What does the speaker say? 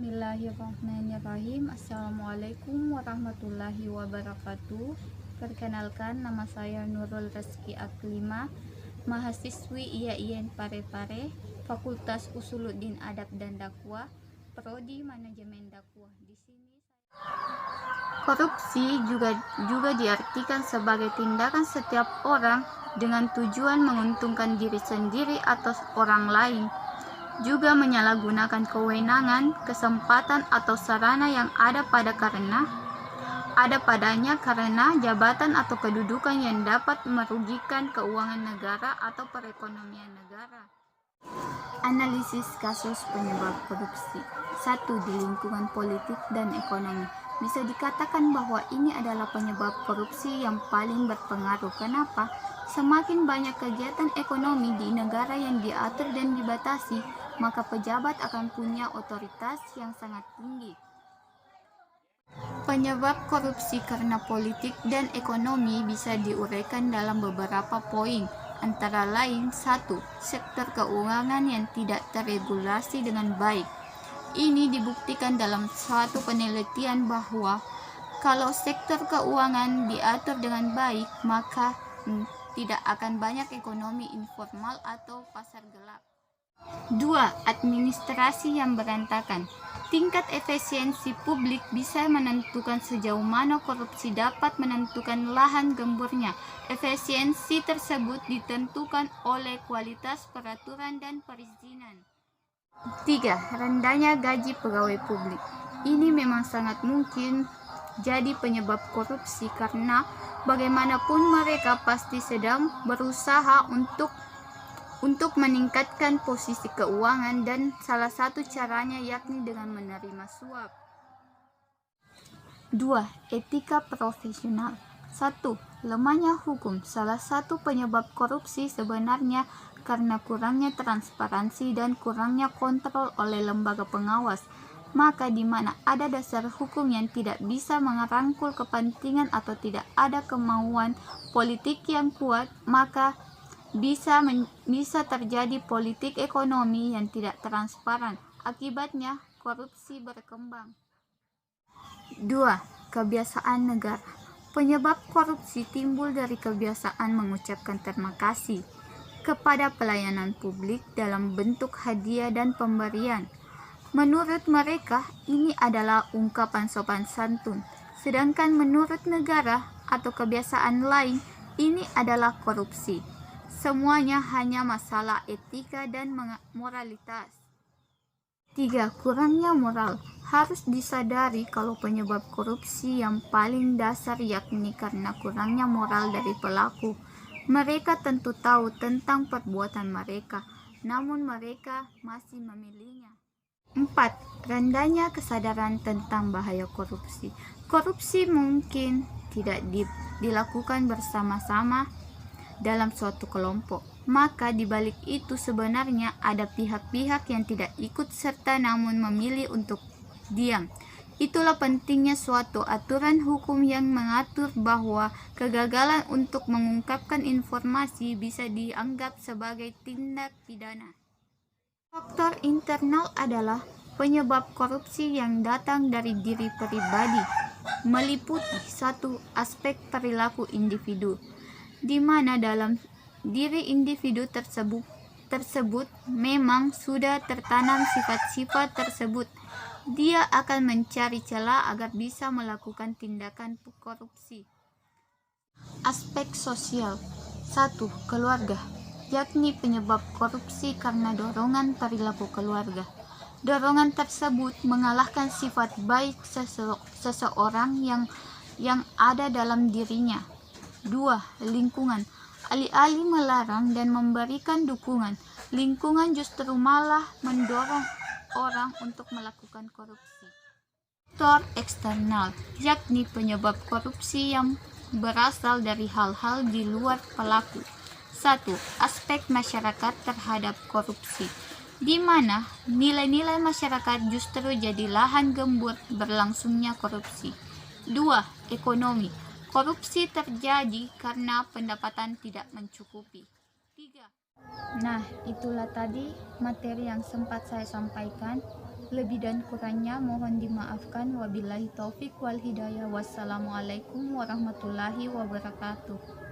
Bismillahirrahmanirrahim. Assalamualaikum warahmatullahi wabarakatuh. Perkenalkan, nama saya Nurul Rezki Aklima, mahasiswi IAIN Parepare, Fakultas Usuluddin Adab dan Dakwah, Prodi Manajemen Dakwah. Di sini korupsi juga diartikan sebagai tindakan setiap orang dengan tujuan menguntungkan diri sendiri atau orang lain, juga menyalahgunakan kewenangan, kesempatan atau sarana yang ada padanya karena jabatan atau kedudukan yang dapat merugikan keuangan negara atau perekonomian negara. Analisis kasus penyebab korupsi. 1. Di lingkungan politik dan ekonomi. Bisa dikatakan bahwa ini adalah penyebab korupsi yang paling berpengaruh. Kenapa? Semakin banyak kegiatan ekonomi di negara yang diatur dan dibatasi, maka pejabat akan punya otoritas yang sangat tinggi. Penyebab korupsi karena politik dan ekonomi bisa diuraikan dalam beberapa poin, antara lain 1. Sektor keuangan yang tidak terregulasi dengan baik. Ini dibuktikan dalam suatu penelitian bahwa kalau sektor keuangan diatur dengan baik, maka tidak akan banyak ekonomi informal atau pasar gelap. 2. Administrasi yang berantakan. Tingkat efisiensi publik bisa menentukan sejauh mana korupsi dapat menentukan lahan gemburnya. Efisiensi tersebut ditentukan oleh kualitas peraturan dan perizinan. 3. Rendahnya gaji pegawai publik. Ini memang sangat mungkin jadi penyebab korupsi karena bagaimanapun mereka pasti sedang berusaha untuk meningkatkan posisi keuangan, dan salah satu caranya yakni dengan menerima suap. 2. Etika profesional. 1. Lemahnya hukum. Salah satu penyebab korupsi sebenarnya karena kurangnya transparansi dan kurangnya kontrol oleh lembaga pengawas. Maka di mana ada dasar hukum yang tidak bisa merangkul kepentingan atau tidak ada kemauan politik yang kuat, maka bisa terjadi politik ekonomi yang tidak transparan. Akibatnya korupsi berkembang. 2. Kebiasaan negara. Penyebab korupsi timbul dari kebiasaan mengucapkan terima kasih kepada pelayanan publik dalam bentuk hadiah dan pemberian. Menurut mereka, ini adalah ungkapan sopan santun. Sedangkan menurut negara atau kebiasaan lain, ini adalah korupsi. Semuanya hanya masalah etika dan moralitas. 3. Kurangnya moral. Harus disadari kalau penyebab korupsi yang paling dasar yakni karena kurangnya moral dari pelaku. Mereka tentu tahu tentang perbuatan mereka, namun mereka masih memilihnya. 4. Rendahnya kesadaran tentang bahaya korupsi. Korupsi mungkin tidak dilakukan bersama-sama dalam suatu kelompok, maka di balik itu sebenarnya ada pihak-pihak yang tidak ikut serta namun memilih untuk diam. Itulah pentingnya suatu aturan hukum yang mengatur bahwa kegagalan untuk mengungkapkan informasi bisa dianggap sebagai tindak pidana. Faktor internal adalah penyebab korupsi yang datang dari diri pribadi, meliputi 1. Aspek perilaku individu, di mana dalam diri individu tersebut memang sudah tertanam sifat-sifat tersebut. Dia akan mencari celah agar bisa melakukan tindakan korupsi. Aspek sosial. 1. Keluarga, yakni penyebab korupsi karena dorongan perilaku keluarga. Dorongan tersebut mengalahkan sifat baik seseorang yang ada dalam dirinya. 2. Lingkungan. Alih-alih melarang dan memberikan dukungan, lingkungan justru malah mendorong orang untuk melakukan korupsi. Faktor eksternal, yakni penyebab korupsi yang berasal dari hal-hal di luar pelaku. 1. Aspek masyarakat terhadap korupsi, di mana nilai-nilai masyarakat justru jadi lahan gembur berlangsungnya korupsi. 2. Ekonomi. Korupsi terjadi karena pendapatan tidak mencukupi. 3. Nah, itulah tadi materi yang sempat saya sampaikan. Lebih dan kurangnya mohon dimaafkan. Wabillahi taufik wal hidayah. Wassalamualaikum warahmatullahi wabarakatuh.